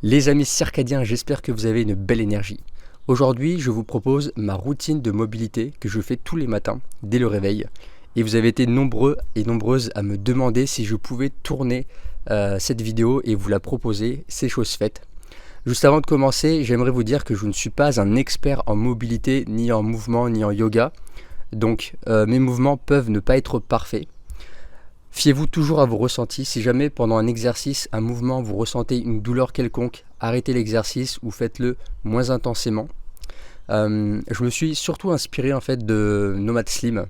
Les amis circadiens, j'espère que vous avez une belle énergie. Aujourd'hui, je vous propose ma routine de mobilité que je fais tous les matins dès le réveil. Et vous avez été nombreux et nombreuses à me demander si je pouvais tourner cette vidéo et vous la proposer, c'est chose faite. Juste avant de commencer, j'aimerais vous dire que je ne suis pas un expert en mobilité, ni en mouvement, ni en yoga. Donc mes mouvements peuvent ne pas être parfaits. Fiez-vous toujours à vos ressentis. Si jamais pendant un exercice, un mouvement, vous ressentez une douleur quelconque, arrêtez l'exercice ou faites-le moins intensément. Je me suis surtout inspiré en fait de Nomad Slim,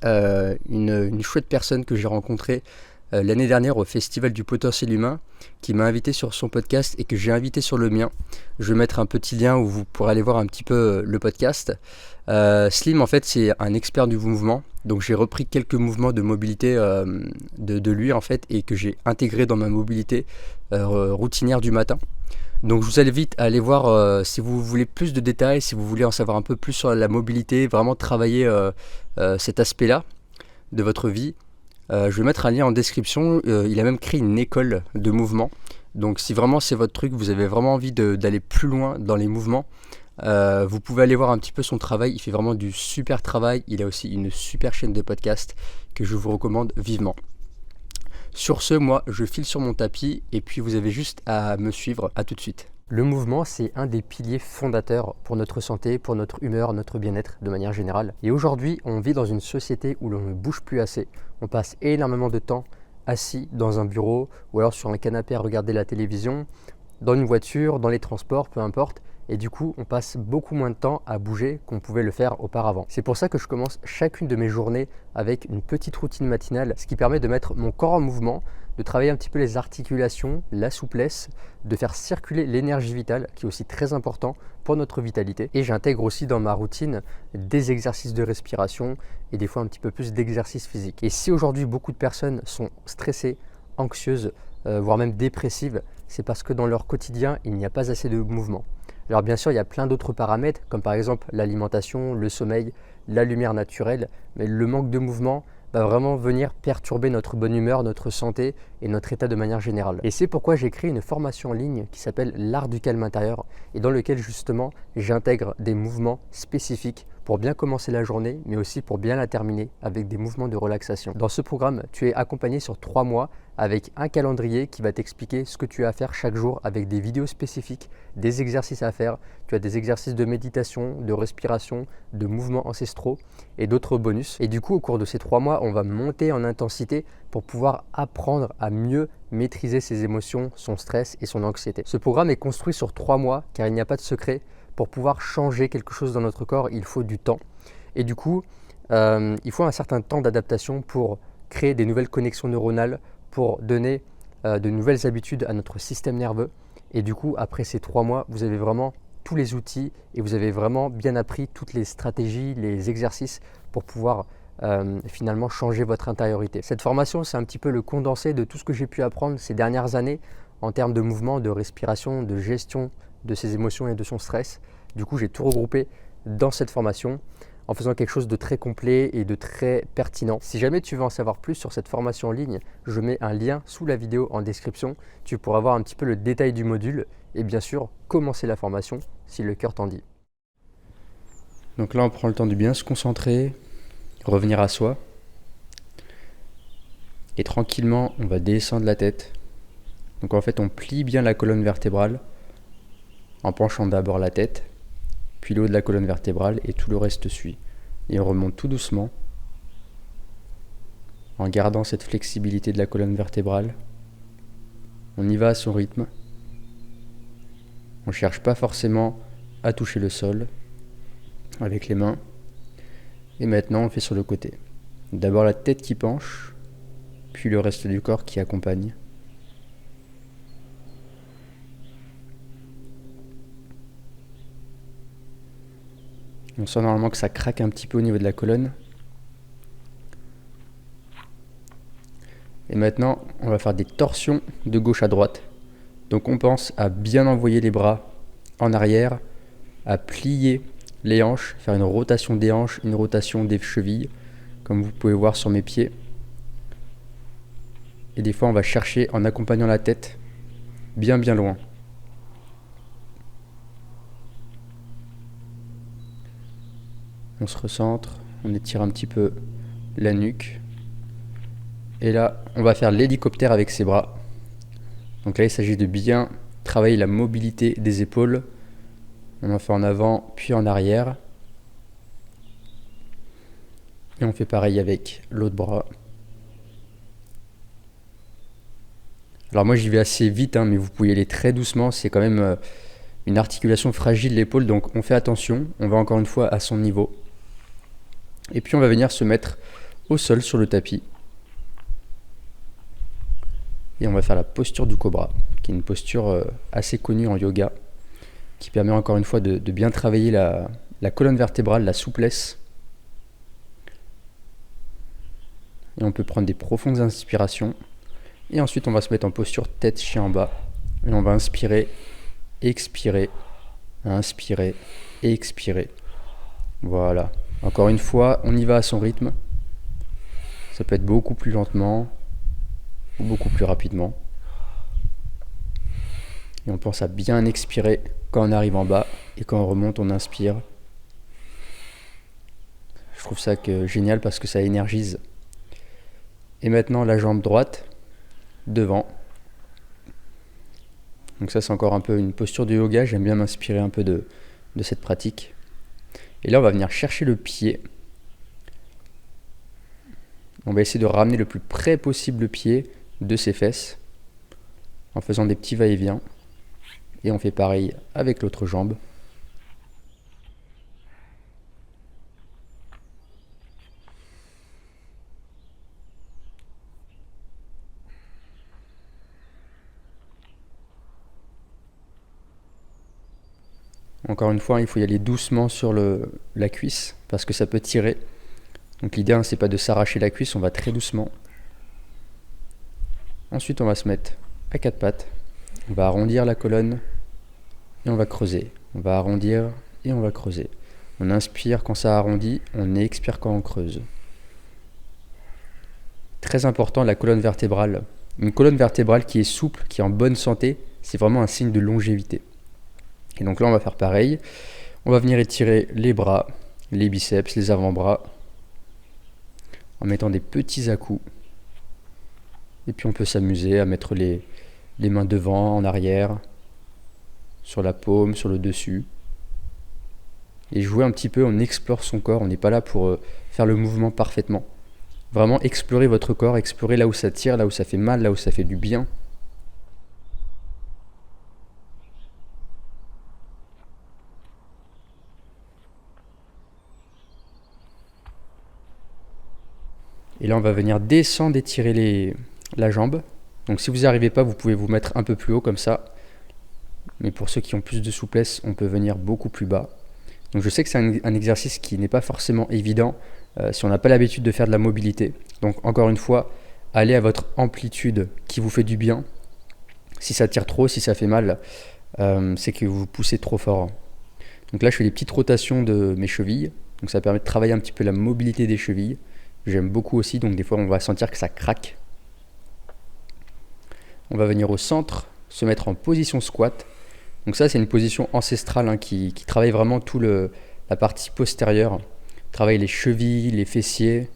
une chouette personne que j'ai rencontrée l'année dernière au Festival du Potentiel Humain, qui m'a invité sur son podcast et que j'ai invité sur le mien. Je vais mettre un petit lien où vous pourrez aller voir un petit peu le podcast. Slim en fait c'est un expert du mouvement, donc j'ai repris quelques mouvements de mobilité de lui en fait et que j'ai intégré dans ma mobilité routinière du matin. Donc je vous invite à aller voir si vous voulez plus de détails, si vous voulez en savoir un peu plus sur la mobilité, vraiment travailler cet aspect-là de votre vie. Je vais mettre un lien en description. Il a même créé une école de mouvement. Donc si vraiment c'est votre truc, vous avez vraiment envie d'aller plus loin dans les mouvements, vous pouvez aller voir un petit peu son travail. Il fait vraiment du super travail. Il a aussi une super chaîne de podcast que je vous recommande vivement. Sur ce, moi je file sur mon tapis et puis vous avez juste à me suivre. À tout de suite. Le mouvement, c'est un des piliers fondateurs pour notre santé, pour notre humeur, notre bien-être de manière générale. Et aujourd'hui, on vit dans une société où l'on ne bouge plus assez. On passe énormément de temps assis dans un bureau ou alors sur un canapé à regarder la télévision, dans une voiture, dans les transports, peu importe. Et du coup, on passe beaucoup moins de temps à bouger qu'on pouvait le faire auparavant. C'est pour ça que je commence chacune de mes journées avec une petite routine matinale, ce qui permet de mettre mon corps en mouvement, de travailler un petit peu les articulations, la souplesse, de faire circuler l'énergie vitale, qui est aussi très important pour notre vitalité. Et j'intègre aussi dans ma routine des exercices de respiration et des fois un petit peu plus d'exercice physique. Et si aujourd'hui beaucoup de personnes sont stressées, anxieuses, voire même dépressives, c'est parce que dans leur quotidien, il n'y a pas assez de mouvement. Alors bien sûr, il y a plein d'autres paramètres, comme par exemple l'alimentation, le sommeil, la lumière naturelle, mais le manque de mouvement va vraiment venir perturber notre bonne humeur, notre santé et notre état de manière générale. Et c'est pourquoi j'ai créé une formation en ligne qui s'appelle l'art du calme intérieur et dans lequel justement j'intègre des mouvements spécifiques pour bien commencer la journée, mais aussi pour bien la terminer avec des mouvements de relaxation. Dans ce programme, tu es accompagné sur 3 mois avec un calendrier qui va t'expliquer ce que tu as à faire chaque jour avec des vidéos spécifiques, des exercices à faire. Tu as des exercices de méditation, de respiration, de mouvements ancestraux et d'autres bonus. Et du coup, au cours de ces 3 mois, on va monter en intensité pour pouvoir apprendre à mieux maîtriser ses émotions, son stress et son anxiété. Ce programme est construit sur 3 mois car il n'y a pas de secret. Pour pouvoir changer quelque chose dans notre corps, il faut du temps. Et du coup, il faut un certain temps d'adaptation pour créer des nouvelles connexions neuronales, pour donner de nouvelles habitudes à notre système nerveux. Et du coup, après ces 3 mois, vous avez vraiment tous les outils et vous avez vraiment bien appris toutes les stratégies, les exercices pour pouvoir finalement changer votre intériorité. Cette formation, c'est un petit peu le condensé de tout ce que j'ai pu apprendre ces dernières années en termes de mouvement, de respiration, de gestion de ses émotions et de son stress. Du coup, j'ai tout regroupé dans cette formation en faisant quelque chose de très complet et de très pertinent. Si jamais tu veux en savoir plus sur cette formation en ligne, je mets un lien sous la vidéo en description. Tu pourras voir un petit peu le détail du module et bien sûr commencer la formation si le cœur t'en dit. Donc là, on prend le temps de bien se concentrer, revenir à soi. Et tranquillement, on va descendre la tête. Donc en fait, on plie bien la colonne vertébrale en penchant d'abord la tête, puis le haut de la colonne vertébrale et tout le reste suit. Et on remonte tout doucement en gardant cette flexibilité de la colonne vertébrale. On y va à son rythme. On ne cherche pas forcément à toucher le sol avec les mains. Et maintenant on fait sur le côté. D'abord la tête qui penche, puis le reste du corps qui accompagne. On sent normalement que ça craque un petit peu au niveau de la colonne. Et maintenant, on va faire des torsions de gauche à droite. Donc on pense à bien envoyer les bras en arrière, à plier les hanches, faire une rotation des hanches, une rotation des chevilles, comme vous pouvez voir sur mes pieds. Et des fois, on va chercher en accompagnant la tête bien loin. On se recentre, on étire un petit peu la nuque. Et là, on va faire l'hélicoptère avec ses bras. Donc là, il s'agit de bien travailler la mobilité des épaules. On en fait en avant, puis en arrière. Et on fait pareil avec l'autre bras. Alors moi, j'y vais assez vite, mais vous pouvez y aller très doucement. C'est quand même une articulation fragile de l'épaule, donc on fait attention. On va encore une fois à son niveau. Et puis on va venir se mettre au sol sur le tapis. Et on va faire la posture du cobra, qui est une posture assez connue en yoga, qui permet encore une fois de bien travailler la colonne vertébrale, la souplesse. Et on peut prendre des profondes inspirations. Et ensuite, on va se mettre en posture tête chien en bas. Et on va inspirer, expirer, inspirer, expirer. Voilà. Encore une fois, on y va à son rythme. Ça peut être beaucoup plus lentement ou beaucoup plus rapidement. Et on pense à bien expirer quand on arrive en bas. Et quand on remonte, on inspire. Je trouve ça génial parce que ça énergise. Et maintenant, la jambe droite devant. Donc ça, c'est encore un peu une posture de yoga. J'aime bien m'inspirer un peu de cette pratique. Et là, on va venir chercher le pied. On va essayer de ramener le plus près possible le pied de ses fesses en faisant des petits va-et-vient. Et on fait pareil avec l'autre jambe. Encore une fois, il faut y aller doucement sur la cuisse parce que ça peut tirer. Donc l'idée, c'est pas de s'arracher la cuisse, on va très doucement. Ensuite, on va se mettre à quatre pattes. On va arrondir la colonne et on va creuser. On va arrondir et on va creuser. On inspire quand ça arrondit, on expire quand on creuse. Très important, la colonne vertébrale. Une colonne vertébrale qui est souple, qui est en bonne santé, c'est vraiment un signe de longévité. Et donc là, on va faire pareil. On va venir étirer les bras, les biceps, les avant-bras, en mettant des petits à-coups. Et puis on peut s'amuser à mettre les mains devant, en arrière, sur la paume, sur le dessus. Et jouer un petit peu, on explore son corps. On n'est pas là pour faire le mouvement parfaitement. Vraiment explorer votre corps, explorer là où ça tire, là où ça fait mal, là où ça fait du bien. Et là, on va venir descendre et tirer la jambe. Donc si vous n'y arrivez pas, vous pouvez vous mettre un peu plus haut comme ça. Mais pour ceux qui ont plus de souplesse, on peut venir beaucoup plus bas. Donc je sais que c'est un exercice qui n'est pas forcément évident si on n'a pas l'habitude de faire de la mobilité. Donc encore une fois, allez à votre amplitude qui vous fait du bien. Si ça tire trop, si ça fait mal, c'est que vous poussez trop fort. Donc là, je fais des petites rotations de mes chevilles. Donc ça permet de travailler un petit peu la mobilité des chevilles. J'aime beaucoup aussi, donc des fois on va sentir que ça craque. On va venir au centre, se mettre en position squat. Donc ça, c'est une position ancestrale qui travaille vraiment la partie postérieure. Travaille les chevilles, les fessiers.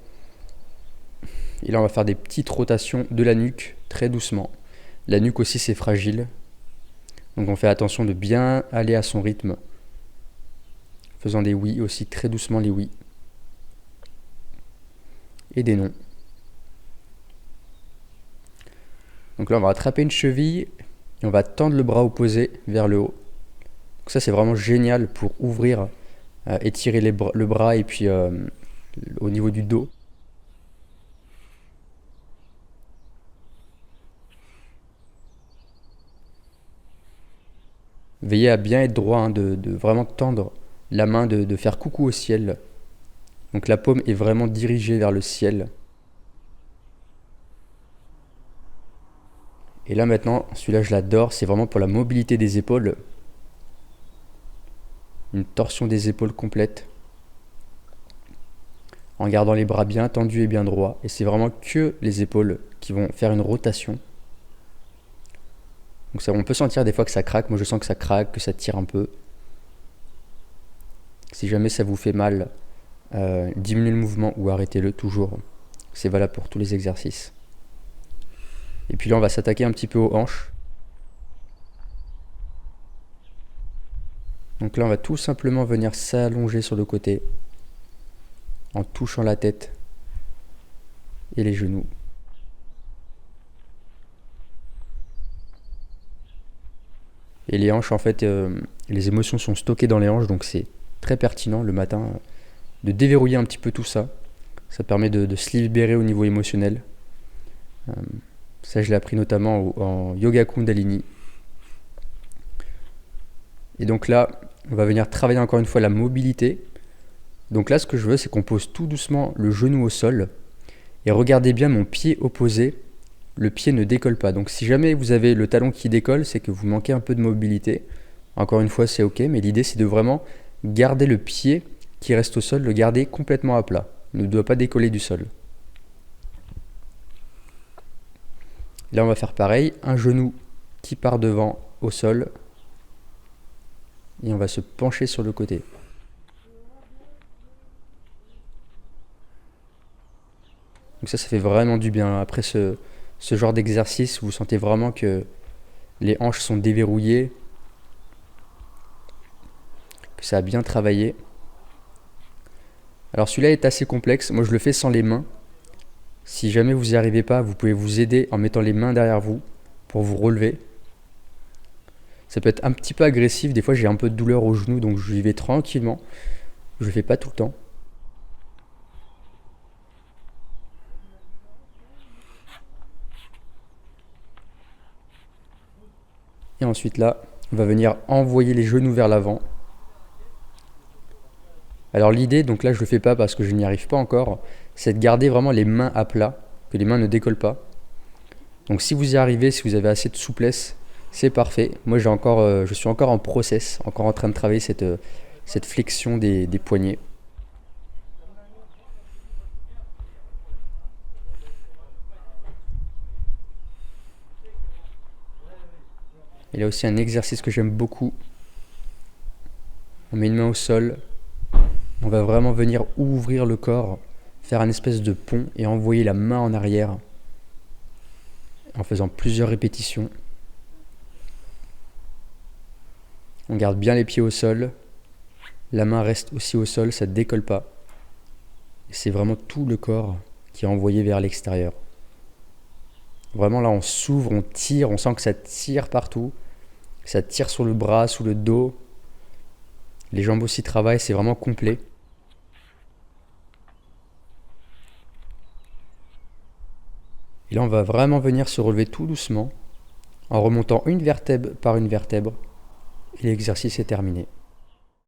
Et là, on va faire des petites rotations de la nuque, très doucement. La nuque aussi, c'est fragile. Donc on fait attention de bien aller à son rythme. Faisant des oui aussi, très doucement les oui. Et des non. Donc là, on va attraper une cheville et on va tendre le bras opposé vers le haut. Donc ça, c'est vraiment génial pour ouvrir, étirer le bras et puis au niveau du dos. Veillez à bien être droit, de vraiment tendre la main, de faire coucou au ciel. Donc la paume est vraiment dirigée vers le ciel. Et là maintenant, celui-là je l'adore, c'est vraiment pour la mobilité des épaules. Une torsion des épaules complète. En gardant les bras bien tendus et bien droits. Et c'est vraiment que les épaules qui vont faire une rotation. Donc ça, on peut sentir des fois que ça craque. Moi je sens que ça craque, que ça tire un peu. Si jamais ça vous fait mal, diminuez le mouvement ou arrêtez-le toujours. C'est valable pour tous les exercices. Et puis là, on va s'attaquer un petit peu aux hanches. Donc là, on va tout simplement venir s'allonger sur le côté en touchant la tête et les genoux. Et les hanches, en fait, les émotions sont stockées dans les hanches, donc c'est très pertinent le matin de déverrouiller un petit peu tout ça. Ça permet de se libérer au niveau émotionnel. Ça, je l'ai appris notamment en Yoga Kundalini. Et donc là, on va venir travailler encore une fois la mobilité. Donc là, ce que je veux, c'est qu'on pose tout doucement le genou au sol. Et regardez bien mon pied opposé. Le pied ne décolle pas. Donc si jamais vous avez le talon qui décolle, c'est que vous manquez un peu de mobilité. Encore une fois, c'est ok, mais l'idée, c'est de vraiment garder le pied qui reste au sol, le garder complètement à plat. Il ne doit pas décoller du sol. Là, on va faire pareil. Un genou qui part devant au sol. Et on va se pencher sur le côté. Donc ça fait vraiment du bien. Après ce genre d'exercice, vous sentez vraiment que les hanches sont déverrouillées, que ça a bien travaillé. Alors celui-là est assez complexe. Moi, je le fais sans les mains. Si jamais vous n'y arrivez pas, vous pouvez vous aider en mettant les mains derrière vous pour vous relever. Ça peut être un petit peu agressif. Des fois, j'ai un peu de douleur au genou, donc j'y vais tranquillement. Je ne le fais pas tout le temps. Et ensuite là, on va venir envoyer les genoux vers l'avant. Alors l'idée, donc là je ne le fais pas parce que je n'y arrive pas encore, c'est de garder vraiment les mains à plat, que les mains ne décollent pas. Donc si vous y arrivez, si vous avez assez de souplesse, c'est parfait. Moi je suis encore en process, encore en train de travailler cette flexion des poignets. Il y a aussi un exercice que j'aime beaucoup. On met une main au sol. On va vraiment venir ouvrir le corps, faire un espèce de pont et envoyer la main en arrière en faisant plusieurs répétitions. On garde bien les pieds au sol. La main reste aussi au sol, ça ne décolle pas. Et c'est vraiment tout le corps qui est envoyé vers l'extérieur. Vraiment là, on s'ouvre, on tire, on sent que ça tire partout. Ça tire sur le bras, sous le dos. Les jambes aussi travaillent, c'est vraiment complet. Et là, on va vraiment venir se relever tout doucement en remontant une vertèbre par une vertèbre. Et l'exercice est terminé.